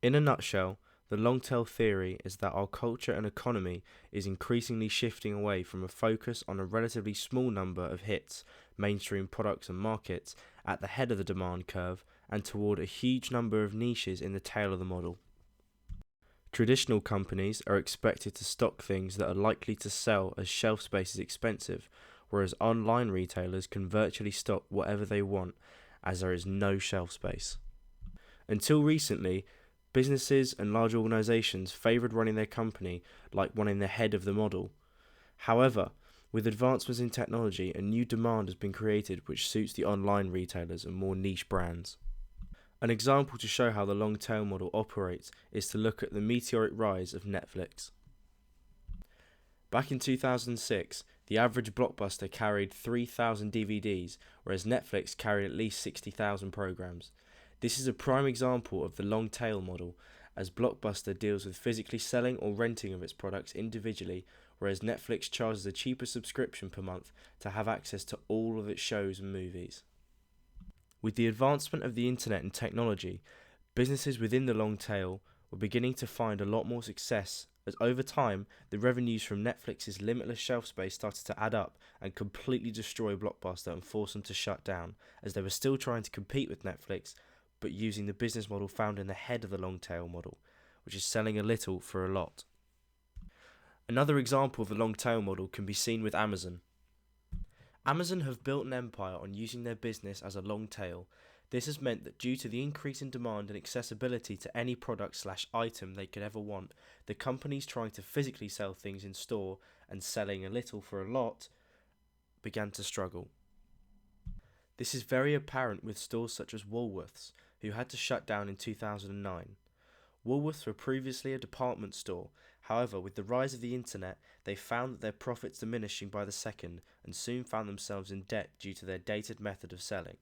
In a nutshell, the long tail theory is that our culture and economy is increasingly shifting away from a focus on a relatively small number of hits, mainstream products and markets at the head of the demand curve and toward a huge number of niches in the tail of the model. Traditional companies are expected to stock things that are likely to sell as shelf space is expensive, whereas online retailers can virtually stock whatever they want as there is no shelf space. Until recently, businesses and large organizations favored running their company like one in the head of the model. However, with advancements in technology, a new demand has been created which suits the online retailers and more niche brands. An example to show how the long tail model operates is to look at the meteoric rise of Netflix. Back in 2006, the average Blockbuster carried 3,000 DVDs, whereas Netflix carried at least 60,000 programs. This is a prime example of the long tail model, as Blockbuster deals with physically selling or renting of its products individually, whereas Netflix charges a cheaper subscription per month to have access to all of its shows and movies. With the advancement of the internet and technology, businesses within the long tail were beginning to find a lot more success, as over time the revenues from Netflix's limitless shelf space started to add up and completely destroy Blockbuster and force them to shut down, as they were still trying to compete with Netflix but using the business model found in the head of the long tail model, which is selling a little for a lot. Another example of the long tail model can be seen with Amazon. Amazon have built an empire on using their business as a long tail. This has meant that due to the increase in demand and accessibility to any product/item they could ever want, the companies trying to physically sell things in store and selling a little for a lot began to struggle. This is very apparent with stores such as Woolworths, who had to shut down in 2009. Woolworths were previously a department store. However, with the rise of the internet, they found that their profits diminishing by the second and soon found themselves in debt due to their dated method of selling.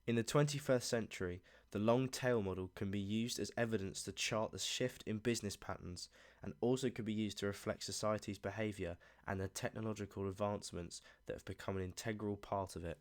In the 21st century, the long tail model can be used as evidence to chart the shift in business patterns and also can be used to reflect society's behaviour and the technological advancements that have become an integral part of it.